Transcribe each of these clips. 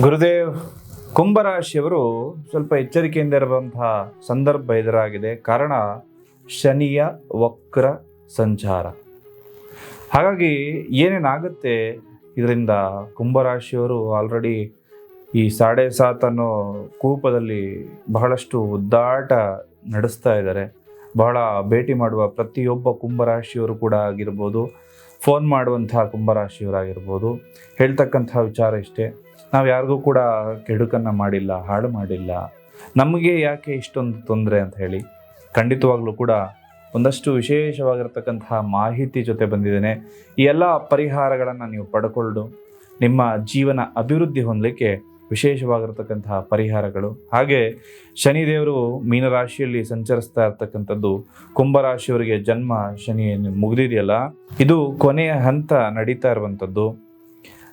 ಗುರುದೇವ್, ಕುಂಭರಾಶಿಯವರು ಸ್ವಲ್ಪ ಎಚ್ಚರಿಕೆಯಿಂದ ಇರುವಂತಹ ಸಂದರ್ಭ ಎದುರಾಗಿದೆ. ಕಾರಣ ಶನಿಯ ವಕ್ರ ಸಂಚಾರ. ಹಾಗಾಗಿ ಏನೇನಾಗುತ್ತೆ ಇದರಿಂದ, ಕುಂಭರಾಶಿಯವರು ಆಲ್ರೆಡಿ ಈ 7.7 ಅನ್ನೋ ಕೂಪದಲ್ಲಿ ಬಹಳಷ್ಟು ಉದ್ದಾಟ ನಡೆಸ್ತಾ ಇದ್ದಾರೆ. ಬಹಳ ಭೇಟಿ ಮಾಡುವ ಪ್ರತಿಯೊಬ್ಬ ಕುಂಭರಾಶಿಯವರು ಕೂಡ ಆಗಿರ್ಬೋದು, ಫೋನ್ ಮಾಡುವಂತಹ ಕುಂಭರಾಶಿಯವರಾಗಿರ್ಬೋದು, ಹೇಳ್ತಕ್ಕಂತಹ ವಿಚಾರ ಇಷ್ಟೇ: ನಾವು ಯಾರಿಗೂ ಕೂಡ ಕೆಡುಕನ್ನು ಮಾಡಿಲ್ಲ, ಹಾಳು ಮಾಡಿಲ್ಲ, ನಮಗೆ ಯಾಕೆ ಇಷ್ಟೊಂದು ತೊಂದರೆ ಅಂತ ಹೇಳಿ. ಖಂಡಿತವಾಗ್ಲೂ ಕೂಡ ಒಂದಷ್ಟು ವಿಶೇಷವಾಗಿರ್ತಕ್ಕಂತಹ ಮಾಹಿತಿ ಜೊತೆ ಬಂದಿದ್ದೇನೆ. ಈ ಎಲ್ಲ ಪರಿಹಾರಗಳನ್ನು ನೀವು ಪಡ್ಕೊಂಡು ನಿಮ್ಮ ಜೀವನ ಅಭಿವೃದ್ಧಿ ಹೊಂದಲಿಕ್ಕೆ ವಿಶೇಷವಾಗಿರ್ತಕ್ಕಂತಹ ಪರಿಹಾರಗಳು. ಹಾಗೆ ಶನಿದೇವರು ಮೀನರಾಶಿಯಲ್ಲಿ ಸಂಚರಿಸ್ತಾ ಇರ್ತಕ್ಕಂಥದ್ದು, ಕುಂಭರಾಶಿಯವರಿಗೆ ಜನ್ಮ ಶನಿ ಮುಗಿದಿದೆಯಲ್ಲ, ಇದು ಕೊನೆಯ ಹಂತ ನಡೀತಾ ಇರುವಂಥದ್ದು.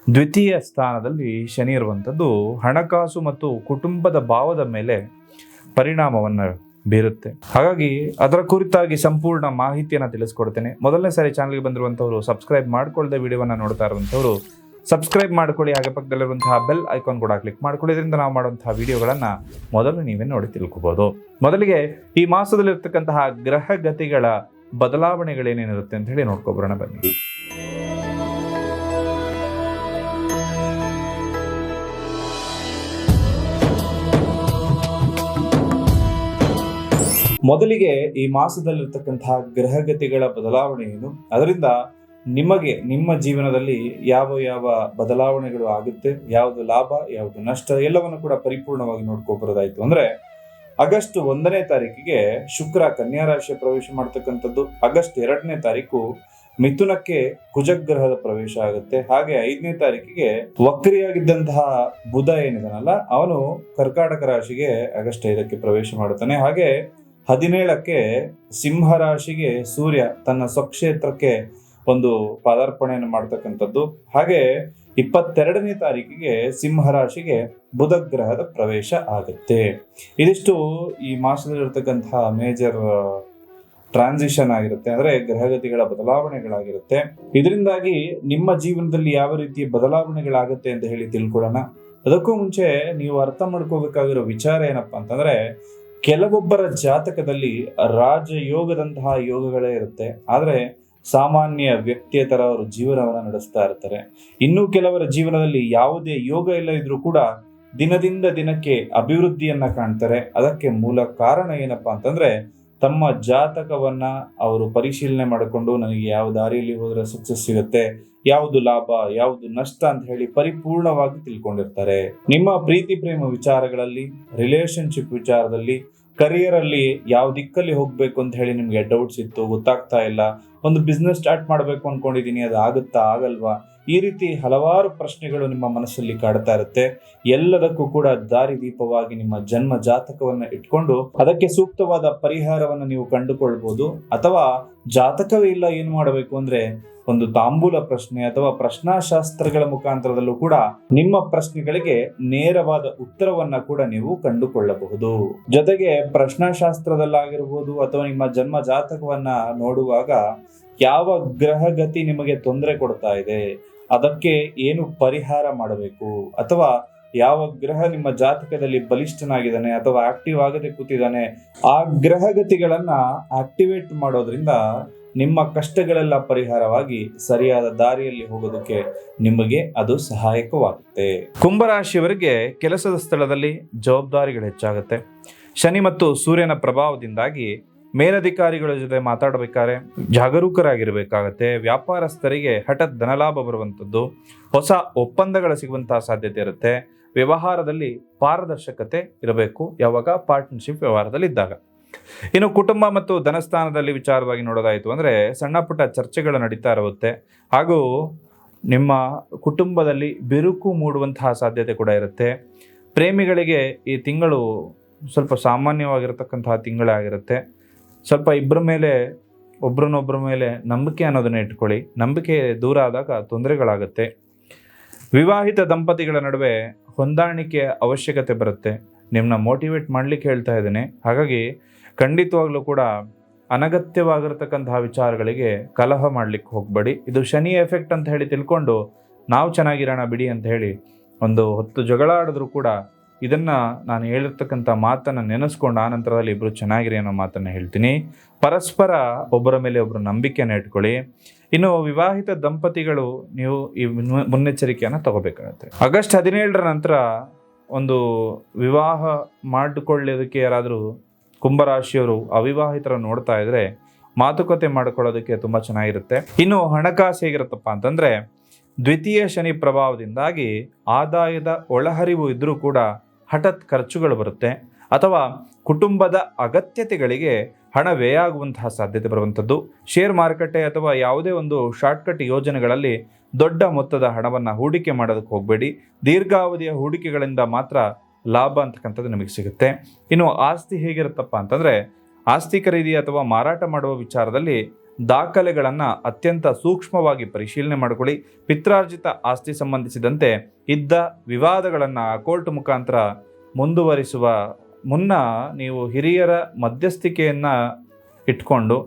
ದ್ವಿತೀಯ ಸ್ಥಾನದಲ್ಲಿ ಶನಿ ಇರುವಂಥದ್ದು ಹಣಕಾಸು ಮತ್ತು ಕುಟುಂಬದ ಭಾವದ ಮೇಲೆ ಪರಿಣಾಮವನ್ನು ಬೀರುತ್ತೆ. ಹಾಗಾಗಿ ಅದರ ಕುರಿತಾಗಿ ಸಂಪೂರ್ಣ ಮಾಹಿತಿಯನ್ನು ತಿಳಿಸ್ಕೊಡ್ತೇನೆ. ಮೊದಲನೇ ಸಾರಿ ಚಾನಲ್ಗೆ ಬಂದಿರುವಂಥವ್ರು, ಸಬ್ಸ್ಕ್ರೈಬ್ ಮಾಡ್ಕೊಳ್ಳದೆ ವಿಡಿಯೋವನ್ನು ನೋಡ್ತಾ ಇರುವಂಥವ್ರು ಸಬ್ಸ್ಕ್ರೈಬ್ ಮಾಡ್ಕೊಳ್ಳಿ. ಹಾಗೆ ಪಕ್ಕದಲ್ಲಿರುವಂತಹ ಬೆಲ್ ಐಕಾನ್ ಕೂಡ ಕ್ಲಿಕ್ ಮಾಡ್ಕೊಳ್ಳಿ. ಇದರಿಂದ ನಾವು ಮಾಡುವಂತಹ ವಿಡಿಯೋಗಳನ್ನು ಮೊದಲು ನೀವೇ ನೋಡಿ ತಿಳ್ಕೊಬೋದು. ಮೊದಲಿಗೆ ಈ ಮಾಸದಲ್ಲಿರ್ತಕ್ಕಂತಹ ಗ್ರಹಗತಿಗಳ ಬದಲಾವಣೆಗಳೇನೇನಿರುತ್ತೆ ಅಂತ ಹೇಳಿ ನೋಡ್ಕೊಬರೋಣ ಬನ್ನಿ. ಮೊದಲಿಗೆ ಈ ಮಾಸದಲ್ಲಿರ್ತಕ್ಕಂತಹ ಗ್ರಹಗತಿಗಳ ಬದಲಾವಣೆ ಏನು, ಅದರಿಂದ ನಿಮಗೆ ನಿಮ್ಮ ಜೀವನದಲ್ಲಿ ಯಾವ ಯಾವ ಬದಲಾವಣೆಗಳು ಆಗುತ್ತೆ, ಯಾವುದು ಲಾಭ ಯಾವುದು ನಷ್ಟ, ಎಲ್ಲವನ್ನು ಕೂಡ ಪರಿಪೂರ್ಣವಾಗಿ ನೋಡ್ಕೊಬರೋದಾಯ್ತು ಅಂದ್ರೆ, ಆಗಸ್ಟ್ 1ನೇ ತಾರೀಕಿಗೆ ಶುಕ್ರ ಕನ್ಯಾ ರಾಶಿಯ ಪ್ರವೇಶ ಮಾಡ್ತಕ್ಕಂಥದ್ದು. ಆಗಸ್ಟ್ 2ನೇ ತಾರೀಕು ಮಿಥುನಕ್ಕೆ ಕುಜಗ್ರಹದ ಪ್ರವೇಶ ಆಗುತ್ತೆ. ಹಾಗೆ 5ನೇ ತಾರೀಕಿಗೆ ವಕ್ರಿಯಾಗಿದ್ದಂತಹ ಬುಧ ಏನಿದಾನಲ್ಲ, ಅವನು ಕರ್ಕಾಟಕ ರಾಶಿಗೆ ಆಗಸ್ಟ್ 5ಕ್ಕೆ ಪ್ರವೇಶ ಮಾಡುತ್ತಾನೆ. ಹಾಗೆ 17ಕ್ಕೆ ಸಿಂಹ ರಾಶಿಗೆ ಸೂರ್ಯ ತನ್ನ ಸ್ವಕ್ಷೇತ್ರಕ್ಕೆ ಒಂದು ಪಾದಾರ್ಪಣೆಯನ್ನು ಮಾಡ್ತಕ್ಕಂಥದ್ದು. ಹಾಗೆ 22ನೇ ತಾರೀಕಿಗೆ ಸಿಂಹ ರಾಶಿಗೆ ಬುಧ ಗ್ರಹದ ಪ್ರವೇಶ ಆಗುತ್ತೆ. ಇದಿಷ್ಟು ಈ ಮಾಸದಲ್ಲಿರ್ತಕ್ಕಂತಹ ಮೇಜರ್ ಟ್ರಾನ್ಸಿಷನ್ ಆಗಿರುತ್ತೆ, ಅಂದ್ರೆ ಗ್ರಹಗತಿಗಳ ಬದಲಾವಣೆಗಳಾಗಿರುತ್ತೆ. ಇದರಿಂದಾಗಿ ನಿಮ್ಮ ಜೀವನದಲ್ಲಿ ಯಾವ ರೀತಿಯ ಬದಲಾವಣೆಗಳಾಗುತ್ತೆ ಅಂತ ಹೇಳಿ ತಿಳ್ಕೊಳ್ಳೋಣ. ಅದಕ್ಕೂ ಮುಂಚೆ ನೀವು ಅರ್ಥ ಮಾಡ್ಕೋಬೇಕಾಗಿರೋ ವಿಚಾರ ಏನಪ್ಪಾ ಅಂತಂದ್ರೆ, ಕೆಲವೊಬ್ಬರ ಜಾತಕದಲ್ಲಿ ರಾಜಯೋಗದಂತಹ ಯೋಗಗಳೇ ಇರುತ್ತೆ, ಆದ್ರೆ ಸಾಮಾನ್ಯ ವ್ಯಕ್ತಿಯ ತರ ಅವರು ಜೀವನವನ್ನ ನಡೆಸ್ತಾ ಇರ್ತಾರೆ. ಇನ್ನು ಕೆಲವರ ಜೀವನದಲ್ಲಿ ಯಾವುದೇ ಯೋಗ ಇಲ್ಲ ಇದ್ರೂ ಕೂಡ ದಿನದಿಂದ ದಿನಕ್ಕೆ ಅಭಿವೃದ್ಧಿಯನ್ನ ಕಾಣ್ತಾರೆ. ಅದಕ್ಕೆ ಮೂಲ ಕಾರಣ ಏನಪ್ಪಾ ಅಂತಂದ್ರೆ, ತಮ್ಮ ಜಾತಕವನ್ನ ಅವರು ಪರಿಶೀಲನೆ ಮಾಡಿಕೊಂಡು ನನಗೆ ಯಾವ ದಾರಿಯಲ್ಲಿ ಹೋದ್ರೆ ಸಕ್ಸಸ್ ಸಿಗುತ್ತೆ, ಯಾವುದು ಲಾಭ ಯಾವುದು ನಷ್ಟ ಅಂತ ಹೇಳಿ ಪರಿಪೂರ್ಣವಾಗಿ ತಿಳ್ಕೊಂಡಿರ್ತಾರೆ. ನಿಮ್ಮ ಪ್ರೀತಿ ಪ್ರೇಮ ವಿಚಾರಗಳಲ್ಲಿ, ರಿಲೇಶನ್ಶಿಪ್ ವಿಚಾರದಲ್ಲಿ, ಕರಿಯರ್ ಅಲ್ಲಿ ಯಾವ ದಿಕ್ಕಲ್ಲಿ ಹೋಗ್ಬೇಕು ಅಂತ ಹೇಳಿ ನಿಮ್ಗೆ ಡೌಟ್ಸ್ ಇತ್ತು, ಗೊತ್ತಾಗ್ತಾ ಇಲ್ಲ, ಒಂದು ಬಿಸ್ನೆಸ್ ಸ್ಟಾರ್ಟ್ ಮಾಡ್ಬೇಕು ಅನ್ಕೊಂಡಿದೀನಿ, ಅದು ಆಗುತ್ತಾ ಆಗಲ್ವಾ, ಈ ರೀತಿ ಹಲವಾರು ಪ್ರಶ್ನೆಗಳು ನಿಮ್ಮ ಮನಸ್ಸಲ್ಲಿ ಕಾಡ್ತಾ ಇರುತ್ತೆ. ಎಲ್ಲದಕ್ಕೂ ಕೂಡ ದಾರಿದೀಪವಾಗಿ ನಿಮ್ಮ ಜನ್ಮ ಜಾತಕವನ್ನ ಇಟ್ಕೊಂಡು ಅದಕ್ಕೆ ಸೂಕ್ತವಾದ ಪರಿಹಾರವನ್ನು ನೀವು ಕಂಡುಕೊಳ್ಬಹುದು. ಅಥವಾ ಜಾತಕವೇ ಇಲ್ಲ, ಏನ್ ಮಾಡಬೇಕು ಅಂದ್ರೆ ಒಂದು ತಾಂಬೂಲ ಪ್ರಶ್ನೆ ಅಥವಾ ಪ್ರಶ್ನಾಶಾಸ್ತ್ರಗಳ ಮುಖಾಂತರದಲ್ಲೂ ಕೂಡ ನಿಮ್ಮ ಪ್ರಶ್ನೆಗಳಿಗೆ ನೇರವಾದ ಉತ್ತರವನ್ನ ಕೂಡ ನೀವು ಕಂಡುಕೊಳ್ಳಬಹುದು. ಜೊತೆಗೆ ಪ್ರಶ್ನಾಶಾಸ್ತ್ರದಲ್ಲಾಗಿರ್ಬೋದು ಅಥವಾ ನಿಮ್ಮ ಜನ್ಮ ಜಾತಕವನ್ನ ನೋಡುವಾಗ ಯಾವ ಗ್ರಹಗತಿ ನಿಮಗೆ ತೊಂದರೆ ಕೊಡ್ತಾ ಇದೆ, ಅದಕ್ಕೆ ಏನು ಪರಿಹಾರ ಮಾಡಬೇಕು, ಅಥವಾ ಯಾವ ಗ್ರಹ ನಿಮ್ಮ ಜಾತಕದಲ್ಲಿ ಬಲಿಷ್ಠನಾಗಿದ್ದಾನೆ ಅಥವಾ ಆಕ್ಟಿವ್ ಆಗದೆ ಕೂತಿದ್ದಾನೆ, ಆ ಗ್ರಹಗತಿಗಳನ್ನ ಆಕ್ಟಿವೇಟ್ ಮಾಡೋದ್ರಿಂದ ನಿಮ್ಮ ಕಷ್ಟಗಳೆಲ್ಲ ಪರಿಹಾರವಾಗಿ ಸರಿಯಾದ ದಾರಿಯಲ್ಲಿ ಹೋಗೋದಕ್ಕೆ ನಿಮಗೆ ಅದು ಸಹಾಯಕವಾಗುತ್ತೆ. ಕುಂಭರಾಶಿಯವರಿಗೆ ಕೆಲಸದ ಸ್ಥಳದಲ್ಲಿ ಜವಾಬ್ದಾರಿಗಳು ಹೆಚ್ಚಾಗುತ್ತೆ. ಶನಿ ಮತ್ತು ಸೂರ್ಯನ ಪ್ರಭಾವದಿಂದಾಗಿ ಮೇಲಧಿಕಾರಿಗಳ ಜೊತೆ ಮಾತಾಡಬೇಕಾದ್ರೆ ಜಾಗರೂಕರಾಗಿರ್ಬೇಕಾಗತ್ತೆ. ವ್ಯಾಪಾರಸ್ಥರಿಗೆ ಹಠಾತ್ ಧನಲಾಭ ಬರುವಂಥದ್ದು, ಹೊಸ ಒಪ್ಪಂದಗಳು ಸಿಗುವಂತಹ ಸಾಧ್ಯತೆ ಇರುತ್ತೆ. ವ್ಯವಹಾರದಲ್ಲಿ ಪಾರದರ್ಶಕತೆ ಇರಬೇಕು, ಯಾವಾಗ ಪಾರ್ಟ್ನರ್ಶಿಪ್ ವ್ಯವಹಾರದಲ್ಲಿ ಇದ್ದಾಗ. ಇನ್ನು ಕುಟುಂಬ ಮತ್ತು ಧನಸ್ಥಾನದಲ್ಲಿ ವಿಚಾರವಾಗಿ ನೋಡೋದಾಯಿತು ಅಂದರೆ, ಸಣ್ಣ ಪುಟ್ಟ ಚರ್ಚೆಗಳು ನಡೀತಾ ಇರುತ್ತೆ. ಹಾಗೂ ನಿಮ್ಮ ಕುಟುಂಬದಲ್ಲಿ ಬಿರುಕು ಮೂಡುವಂತಹ ಸಾಧ್ಯತೆ ಕೂಡ ಇರುತ್ತೆ. ಪ್ರೇಮಿಗಳಿಗೆ ಈ ತಿಂಗಳು ಸ್ವಲ್ಪ ಸಾಮಾನ್ಯವಾಗಿರತಕ್ಕಂತಹ ತಿಂಗಳೇ ಆಗಿರುತ್ತೆ. ಸ್ವಲ್ಪ ಒಬ್ಬರನ್ನೊಬ್ಬರ ಮೇಲೆ ನಂಬಿಕೆ ಅನ್ನೋದನ್ನ ಇಟ್ಕೊಳ್ಳಿ. ನಂಬಿಕೆ ದೂರ ಆದಾಗ ತೊಂದರೆಗಳಾಗುತ್ತೆ. ವಿವಾಹಿತ ದಂಪತಿಗಳ ನಡುವೆ ಹೊಂದಾಣಿಕೆಯ ಅವಶ್ಯಕತೆ ಬರುತ್ತೆ. ನಿಮ್ಮನ್ನ ಮೋಟಿವೇಟ್ ಮಾಡ್ಲಿಕ್ಕೆ ಹೇಳ್ತಾ ಇದ್ದೇನೆ. ಹಾಗಾಗಿ ಖಂಡಿತವಾಗ್ಲೂ ಕೂಡ ಅನಗತ್ಯವಾಗಿರತಕ್ಕಂತಹ ವಿಚಾರಗಳಿಗೆ ಕಲಹ ಮಾಡ್ಲಿಕ್ಕೆ ಹೋಗಬೇಡಿ. ಇದು ಶನಿ ಎಫೆಕ್ಟ್ ಅಂತ ಹೇಳಿ ತಿಳ್ಕೊಂಡು ನಾವು ಚೆನ್ನಾಗಿರೋಣ ಬಿಡಿ ಅಂತ ಹೇಳಿ ಒಂದು ಹೊತ್ತು ಜಗಳ ಆಡಿದ್ರು ಕೂಡ ಇದನ್ನು ನಾನು ಹೇಳಿರ್ತಕ್ಕಂಥ ಮಾತನ್ನು ನೆನೆಸ್ಕೊಂಡು ಆ ನಂತರದಲ್ಲಿ ಇಬ್ಬರು ಚೆನ್ನಾಗಿರಿ ಅನ್ನೋ ಮಾತನ್ನು ಹೇಳ್ತೀನಿ. ಪರಸ್ಪರ ಒಬ್ಬರ ಮೇಲೆ ಒಬ್ಬರು ನಂಬಿಕೆಯನ್ನು ಇಟ್ಕೊಳ್ಳಿ. ಇನ್ನು ವಿವಾಹಿತ ದಂಪತಿಗಳು ನೀವು ಈ ಮುನ್ನೆಚ್ಚರಿಕೆಯನ್ನು ತಗೋಬೇಕಾಗತ್ತೆ. ಆಗಸ್ಟ್ 17 ನಂತರ ಒಂದು ವಿವಾಹ ಮಾಡಿಕೊಳ್ಳೋದಕ್ಕೆ ಯಾರಾದರೂ ಕುಂಭರಾಶಿಯವರು ಅವಿವಾಹಿತರ ನೋಡ್ತಾ ಇದ್ರೆ ಮಾತುಕತೆ ಮಾಡ್ಕೊಳ್ಳೋದಕ್ಕೆ ತುಂಬ ಚೆನ್ನಾಗಿರುತ್ತೆ. ಇನ್ನು ಹಣಕಾಸು ಹೇಗಿರುತ್ತಪ್ಪ ಅಂತಂದರೆ, ದ್ವಿತೀಯ ಶನಿ ಪ್ರಭಾವದಿಂದಾಗಿ ಆದಾಯದ ಒಳಹರಿವು ಇದ್ದರೂ ಕೂಡ ಹಠಾತ್ ಖರ್ಚುಗಳು ಬರುತ್ತೆ, ಅಥವಾ ಕುಟುಂಬದ ಅಗತ್ಯತೆಗಳಿಗೆ ಹಣ ವ್ಯಯ ಆಗುವಂತಹ ಸಾಧ್ಯತೆ ಬರುವಂಥದ್ದು. ಶೇರ್ ಮಾರುಕಟ್ಟೆ ಅಥವಾ ಯಾವುದೇ ಒಂದು ಶಾರ್ಟ್ಕಟ್ ಯೋಜನೆಗಳಲ್ಲಿ ದೊಡ್ಡ ಮೊತ್ತದ ಹಣವನ್ನು ಹೂಡಿಕೆ ಮಾಡೋದಕ್ಕೆ ಹೋಗಬೇಡಿ. ದೀರ್ಘಾವಧಿಯ ಹೂಡಿಕೆಗಳಿಂದ ಮಾತ್ರ ಲಾಭ ಅಂತಕ್ಕಂಥದ್ದು ನಿಮಗೆ ಸಿಗುತ್ತೆ. ಇನ್ನು ಆಸ್ತಿ ಹೇಗಿರುತ್ತಪ್ಪ ಅಂತಂದರೆ, ಆಸ್ತಿ ಖರೀದಿ ಅಥವಾ ಮಾರಾಟ ಮಾಡುವ ವಿಚಾರದಲ್ಲಿ ದಾಖಲೆಗಳನ್ನು ಅತ್ಯಂತ ಸೂಕ್ಷ್ಮವಾಗಿ ಪರಿಶೀಲನೆ ಮಾಡಿಕೊಳ್ಳಿ. ಪಿತ್ರಾರ್ಜಿತ ಆಸ್ತಿ ಸಂಬಂಧಿಸಿದಂತೆ ಇದ್ದ ವಿವಾದಗಳನ್ನು ಕೋರ್ಟ್ ಮುಖಾಂತರ ಮುಂದುವರಿಸುವ ಮುನ್ನ ನೀವು ಹಿರಿಯರ ಮಧ್ಯಸ್ಥಿಕೆಯನ್ನು ಇಟ್ಕೊಂಡು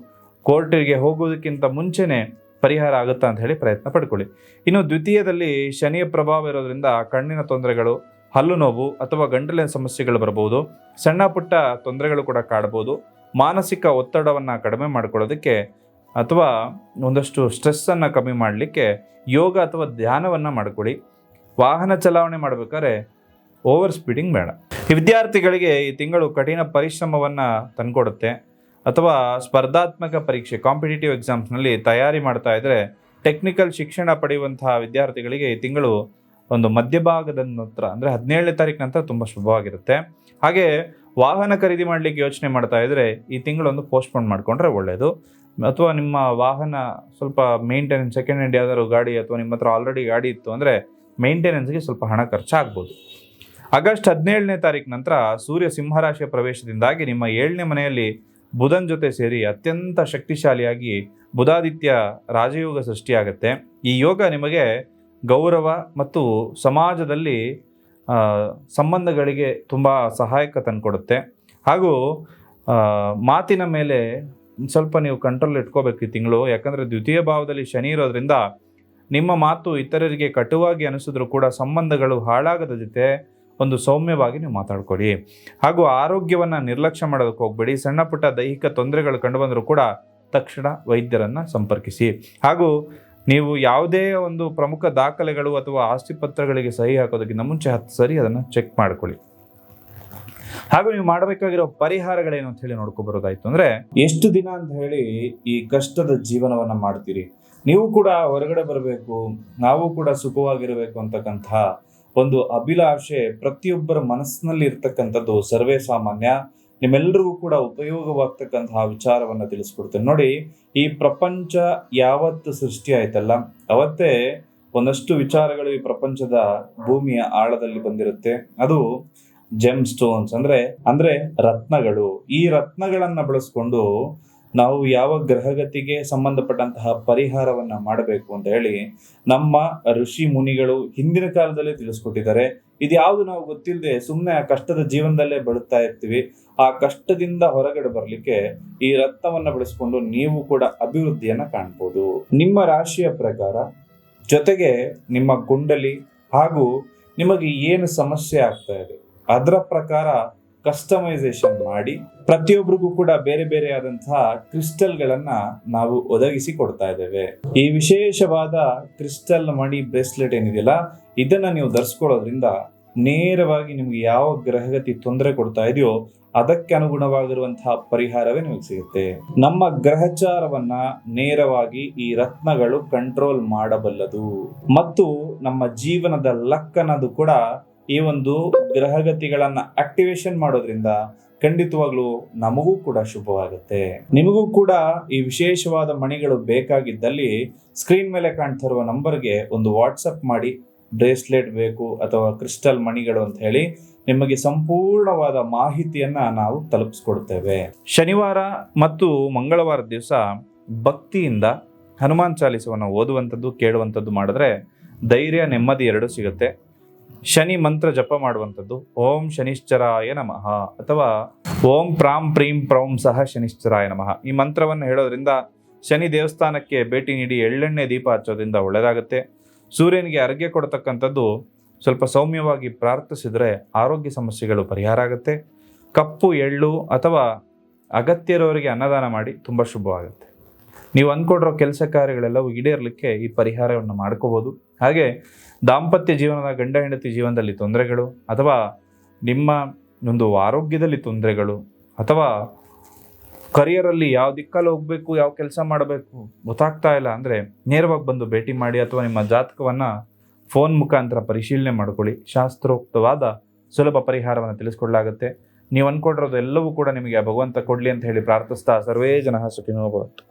ಕೋರ್ಟಿಗೆ ಹೋಗೋದಕ್ಕಿಂತ ಮುಂಚೆನೇ ಪರಿಹಾರ ಆಗುತ್ತಾ ಅಂತ ಹೇಳಿ ಪ್ರಯತ್ನ ಪಡ್ಕೊಳ್ಳಿ. ಇನ್ನು ದ್ವಿತೀಯದಲ್ಲಿ ಶನಿಯ ಪ್ರಭಾವ ಇರೋದ್ರಿಂದ ಕಣ್ಣಿನ ತೊಂದರೆಗಳು, ಹಲ್ಲು ನೋವು ಅಥವಾ ಗಂಟಲಿನ ಸಮಸ್ಯೆಗಳು ಬರಬಹುದು. ಸಣ್ಣ ಪುಟ್ಟ ತೊಂದರೆಗಳು ಕೂಡ ಕಾಡಬಹುದು. ಮಾನಸಿಕ ಒತ್ತಡವನ್ನು ಕಡಿಮೆ ಮಾಡ್ಕೊಳ್ಳೋದಕ್ಕೆ ಅಥವಾ ಒಂದಷ್ಟು ಸ್ಟ್ರೆಸ್ಸನ್ನು ಕಮ್ಮಿ ಮಾಡಲಿಕ್ಕೆ ಯೋಗ ಅಥವಾ ಧ್ಯಾನವನ್ನು ಮಾಡ್ಕೊಳ್ಳಿ. ವಾಹನ ಚಲಾವಣೆ ಮಾಡಬೇಕಾದ್ರೆ ಓವರ್ ಸ್ಪೀಡಿಂಗ್ ಬೇಡ. ಈ ವಿದ್ಯಾರ್ಥಿಗಳಿಗೆ ಈ ತಿಂಗಳು ಕಠಿಣ ಪರಿಶ್ರಮವನ್ನು ತಂದುಕೊಡುತ್ತೆ. ಅಥವಾ ಸ್ಪರ್ಧಾತ್ಮಕ ಪರೀಕ್ಷೆ, ಕಾಂಪಿಟೇಟಿವ್ ಎಕ್ಸಾಮ್ಸ್ನಲ್ಲಿ ತಯಾರಿ ಮಾಡ್ತಾ ಇದ್ದರೆ ಟೆಕ್ನಿಕಲ್ ಶಿಕ್ಷಣ ಪಡೆಯುವಂತಹ ವಿದ್ಯಾರ್ಥಿಗಳಿಗೆ ಈ ತಿಂಗಳು ಒಂದು ಮಧ್ಯಭಾಗದ ನಂತರ ಅಂದರೆ 17ನೇ ತಾರೀಕು ನಂತರ ತುಂಬ ಶುಭವಾಗಿರುತ್ತೆ. ಹಾಗೆ ವಾಹನ ಖರೀದಿ ಮಾಡಲಿಕ್ಕೆ ಯೋಚನೆ ಮಾಡ್ತಾ ಇದ್ದರೆ ಈ ತಿಂಗಳೊಂದು ಪೋಸ್ಟ್ಪೋನ್ ಮಾಡಿಕೊಂಡ್ರೆ ಒಳ್ಳೆಯದು. ಅಥವಾ ನಿಮ್ಮ ವಾಹನ ಸ್ವಲ್ಪ ಮೇಂಟೆನೆನ್ಸ್, ಸೆಕೆಂಡ್ ಹ್ಯಾಂಡ್ ಯಾವ್ದಾದ್ರು ಗಾಡಿ ಅಥವಾ ನಿಮ್ಮ ಹತ್ರ ಆಲ್ರೆಡಿ ಗಾಡಿ ಇತ್ತು ಅಂದರೆ ಮೇಂಟೆನೆನ್ಸ್ಗೆ ಸ್ವಲ್ಪ ಹಣ ಖರ್ಚಾಗ್ಬೋದು. ಆಗಸ್ಟ್ 17ನೇ ತಾರೀಕು ನಂತರ ಸೂರ್ಯ ಸಿಂಹರಾಶಿಯ ಪ್ರವೇಶದಿಂದಾಗಿ ನಿಮ್ಮ 7ನೇ ಮನೆಯಲ್ಲಿ ಬುಧನ್ ಜೊತೆ ಸೇರಿ ಅತ್ಯಂತ ಶಕ್ತಿಶಾಲಿಯಾಗಿ ಬುಧಾದಿತ್ಯ ರಾಜಯೋಗ ಸೃಷ್ಟಿಯಾಗುತ್ತೆ. ಈ ಯೋಗ ನಿಮಗೆ ಗೌರವ ಮತ್ತು ಸಮಾಜದಲ್ಲಿ ಸಂಬಂಧಗಳಿಗೆ ತುಂಬ ಸಹಾಯಕ ತಂದುಕೊಡುತ್ತೆ. ಹಾಗೂ ಮಾತಿನ ಮೇಲೆ ಸ್ವಲ್ಪ ನೀವು ಕಂಟ್ರೋಲ್ ಇಟ್ಕೋಬೇಕು ಈ ತಿಂಗಳು. ಯಾಕಂದರೆ ದ್ವಿತೀಯ ಭಾವದಲ್ಲಿ ಶನಿ ಇರೋದ್ರಿಂದ ನಿಮ್ಮ ಮಾತು ಇತರರಿಗೆ ಕಟುವಾಗಿ ಅನಿಸಿದ್ರು ಕೂಡ ಸಂಬಂಧಗಳು ಹಾಳಾಗದ ಜೊತೆ ಒಂದು ಸೌಮ್ಯವಾಗಿ ನೀವು ಮಾತಾಡ್ಕೊಳ್ಳಿ. ಹಾಗೂ ಆರೋಗ್ಯವನ್ನು ನಿರ್ಲಕ್ಷ್ಯ ಮಾಡೋದಕ್ಕೆ ಹೋಗಬೇಡಿ. ಸಣ್ಣ ಪುಟ್ಟ ದೈಹಿಕ ತೊಂದರೆಗಳು ಕಂಡುಬಂದರೂ ಕೂಡ ತಕ್ಷಣ ವೈದ್ಯರನ್ನು ಸಂಪರ್ಕಿಸಿ. ಹಾಗೂ ನೀವು ಯಾವುದೇ ಒಂದು ಪ್ರಮುಖ ದಾಖಲೆಗಳು ಅಥವಾ ಆಸ್ತಿ ಪತ್ರಗಳಿಗೆ ಸಹಿ ಹಾಕೋದಕ್ಕಿಂತ ಮುಂಚೆ 10 ಸರಿ ಅದನ್ನು ಚೆಕ್ ಮಾಡ್ಕೊಳ್ಳಿ. ಹಾಗೂ ನೀವು ಮಾಡಬೇಕಾಗಿರೋ ಪರಿಹಾರಗಳೇನು ಅಂತ ಹೇಳಿ ನೋಡ್ಕೊಬರೋದಾಯ್ತು ಅಂದರೆ, ಎಷ್ಟು ದಿನ ಅಂತ ಹೇಳಿ ಈ ಕಷ್ಟದ ಜೀವನವನ್ನು ಮಾಡ್ತೀರಿ? ನೀವು ಕೂಡ ಹೊರಗಡೆ ಬರಬೇಕು, ನಾವು ಕೂಡ ಸುಖವಾಗಿರಬೇಕು ಅಂತಕ್ಕಂಥ ಒಂದು ಅಭಿಲಾಷೆ ಪ್ರತಿಯೊಬ್ಬರ ಮನಸ್ಸಿನಲ್ಲಿ ಇರ್ತಕ್ಕಂಥದ್ದು ಸರ್ವೇ ಸಾಮಾನ್ಯ. ನಿಮ್ಮೆಲ್ಲರಿಗೂ ಕೂಡ ಉಪಯೋಗವಾಗ್ತಕ್ಕಂತಹ ವಿಚಾರವನ್ನು ತಿಳಿಸ್ಕೊಡ್ತೇನೆ ನೋಡಿ. ಈ ಪ್ರಪಂಚ ಯಾವತ್ತು ಸೃಷ್ಟಿ ಆಯ್ತಲ್ಲ ಅವತ್ತೇ ಒಂದಷ್ಟು ವಿಚಾರಗಳು ಈ ಪ್ರಪಂಚದ ಭೂಮಿಯ ಆಳದಲ್ಲಿ ಬಂದಿರುತ್ತೆ. ಅದು ಜೆಮ್ ಸ್ಟೋನ್ಸ್ ಅಂದ್ರೆ ರತ್ನಗಳು. ಈ ರತ್ನಗಳನ್ನ ಬಳಸ್ಕೊಂಡು ನಾವು ಯಾವ ಗ್ರಹಗತಿಗೆ ಸಂಬಂಧಪಟ್ಟಂತಹ ಪರಿಹಾರವನ್ನ ಮಾಡಬೇಕು ಅಂತ ಹೇಳಿ ನಮ್ಮ ಋಷಿ ಮುನಿಗಳು ಹಿಂದಿನ ಕಾಲದಲ್ಲೇ ತಿಳಿಸ್ಕೊಟ್ಟಿದ್ದಾರೆ. ಇದ್ಯಾವುದು ನಾವು ಗೊತ್ತಿಲ್ಲದೆ ಸುಮ್ಮನೆ ಆ ಕಷ್ಟದ ಜೀವನದಲ್ಲೇ ಬಳುತ್ತಾ ಇರ್ತೀವಿ. ಆ ಕಷ್ಟದಿಂದ ಹೊರಗಡೆ ಬರಲಿಕ್ಕೆ ಈ ರತ್ನವನ್ನ ಬಳಸ್ಕೊಂಡು ನೀವು ಕೂಡ ಅಭಿವೃದ್ಧಿಯನ್ನ ಕಾಣ್ಬೋದು. ನಿಮ್ಮ ರಾಶಿಯ ಪ್ರಕಾರ ಜೊತೆಗೆ ನಿಮ್ಮ ಕುಂಡಲಿ ಹಾಗೂ ನಿಮಗೆ ಏನು ಸಮಸ್ಯೆ ಆಗ್ತಾ ಇದೆ ಅದರ ಪ್ರಕಾರ ಕಸ್ಟಮೈಸೇಷನ್ ಮಾಡಿ ಪ್ರತಿಯೊಬ್ಬರಿಗೂ ಕೂಡ ಬೇರೆ ಬೇರೆ ಆದಂತಹ ಕ್ರಿಸ್ಟಲ್ಗಳನ್ನ ನಾವು ಒದಗಿಸಿ ಕೊಡ್ತಾ ಇದ್ದೇವೆ. ಈ ವಿಶೇಷವಾದ ಕ್ರಿಸ್ಟಲ್ ಮಣಿ ಬ್ರೇಸ್ಲೆಟ್ ಏನಿದೆಯಲ್ಲ, ಇದನ್ನ ನೀವು ಧರಿಸ್ಕೊಳ್ಳೋದ್ರಿಂದ ನೇರವಾಗಿ ನಿಮ್ಗೆ ಯಾವ ಗ್ರಹಗತಿ ತೊಂದರೆ ಕೊಡ್ತಾ ಇದೆಯೋ ಅದಕ್ಕೆ ಅನುಗುಣವಾಗಿರುವಂತಹ ಪರಿಹಾರವೇ ನಿಮಗೆ ಸಿಗುತ್ತೆ. ನಮ್ಮ ಗ್ರಹಚಾರವನ್ನ ನೇರವಾಗಿ ಈ ರತ್ನಗಳು ಕಂಟ್ರೋಲ್ ಮಾಡಬಲ್ಲದು ಮತ್ತು ನಮ್ಮ ಜೀವನದ ಲಕ್ ಅನ್ನೋದು ಕೂಡ ಈ ಒಂದು ಗ್ರಹಗತಿಗಳನ್ನ ಆಕ್ಟಿವೇಶನ್ ಮಾಡೋದ್ರಿಂದ ಖಂಡಿತವಾಗ್ಲೂ ನಮಗೂ ಕೂಡ ಶುಭವಾಗುತ್ತೆ. ನಿಮಗೂ ಕೂಡ ಈ ವಿಶೇಷವಾದ ಮಣಿಗಳು ಬೇಕಾಗಿದ್ದಲ್ಲಿ ಸ್ಕ್ರೀನ್ ಮೇಲೆ ಕಾಣ್ತಾ ಇರುವ ನಂಬರ್ಗೆ ಒಂದು ವಾಟ್ಸಪ್ ಮಾಡಿ, ಬ್ರೇಸ್ಲೆಟ್ ಬೇಕು ಅಥವಾ ಕ್ರಿಸ್ಟಲ್ ಮಣಿಗಳು ಅಂತ ಹೇಳಿ ನಿಮಗೆ ಸಂಪೂರ್ಣವಾದ ಮಾಹಿತಿಯನ್ನ ನಾವು ತಲುಪಿಸ್ಕೊಡ್ತೇವೆ. ಶನಿವಾರ ಮತ್ತು ಮಂಗಳವಾರ ದಿವಸ ಭಕ್ತಿಯಿಂದ ಹನುಮಾನ್ ಚಾಲಿಸವನ್ನು ಓದುವಂಥದ್ದು, ಕೇಳುವಂಥದ್ದು ಮಾಡಿದ್ರೆ ಧೈರ್ಯ, ನೆಮ್ಮದಿ ಎರಡೂ ಸಿಗುತ್ತೆ. ಶನಿ ಮಂತ್ರ ಜಪ ಮಾಡುವಂಥದ್ದು, ಓಂ ಶನಿಶ್ಚರಾಯ ನಮಃ ಅಥವಾ ಓಂ ಪ್ರಾಂ ಪ್ರೀಂ ಪ್ರೌಂ ಸಹ ಶನಿಶ್ಚರಾಯ ನಮಃ, ಈ ಮಂತ್ರವನ್ನು ಹೇಳೋದ್ರಿಂದ ಶನಿ ದೇವಸ್ಥಾನಕ್ಕೆ ಭೇಟಿ ನೀಡಿ ಎಳ್ಳೆಣ್ಣೆ ದೀಪ ಹಚ್ಚೋದ್ರಿಂದ ಒಳ್ಳೆಯದಾಗುತ್ತೆ. ಸೂರ್ಯನಿಗೆ ಅರ್ಘ್ಯ ಕೊಡ್ತಕ್ಕಂಥದ್ದು ಸ್ವಲ್ಪ ಸೌಮ್ಯವಾಗಿ ಪ್ರಾರ್ಥಿಸಿದರೆ ಆರೋಗ್ಯ ಸಮಸ್ಯೆಗಳು ಪರಿಹಾರ ಆಗುತ್ತೆ. ಕಪ್ಪು ಎಳ್ಳು ಅಥವಾ ಅಗತ್ಯ ಇರೋರಿಗೆ ಅನ್ನದಾನ ಮಾಡಿ ತುಂಬ ಶುಭವಾಗುತ್ತೆ. ನೀವು ಅಂದ್ಕೊಂಡಿರೋ ಕೆಲಸ ಕಾರ್ಯಗಳೆಲ್ಲವೂ ಈಡೇರಲಿಕ್ಕೆ ಈ ಪರಿಹಾರವನ್ನು ಮಾಡ್ಕೋಬೋದು. ಹಾಗೆ ದಾಂಪತ್ಯ ಜೀವನದ ಗಂಡ ಹೆಂಡತಿ ಜೀವನದಲ್ಲಿ ತೊಂದರೆಗಳು ಅಥವಾ ನಿಮ್ಮ ಒಂದು ಆರೋಗ್ಯದಲ್ಲಿ ತೊಂದರೆಗಳು ಅಥವಾ ಕರಿಯರಲ್ಲಿ ಯಾವ ದಿಕ್ಕಲ್ಲಿ ಹೋಗಬೇಕು, ಯಾವ ಕೆಲಸ ಮಾಡಬೇಕು ಗೊತ್ತಾಗ್ತಾ ಇಲ್ಲ ಅಂದರೆ ನೇರವಾಗಿ ಬಂದು ಭೇಟಿ ಮಾಡಿ ಅಥವಾ ನಿಮ್ಮ ಜಾತಕವನ್ನು ಫೋನ್ ಮುಖಾಂತರ ಪರಿಶೀಲನೆ ಮಾಡ್ಕೊಳ್ಳಿ. ಶಾಸ್ತ್ರೋಕ್ತವಾದ ಸುಲಭ ಪರಿಹಾರವನ್ನು ತಿಳಿಸ್ಕೊಡ್ಲಾಗುತ್ತೆ. ನೀವು ಅಂದ್ಕೊಂಡಿರೋದು ಎಲ್ಲವೂ ಕೂಡ ನಿಮಗೆ ಭಗವಂತ ಕೊಡಲಿ ಅಂತ ಹೇಳಿ ಪ್ರಾರ್ಥಿಸ್ತಾ ಸರ್ವೇ ಜನಃ ಸುಖಿನೋ ಭವಂತು.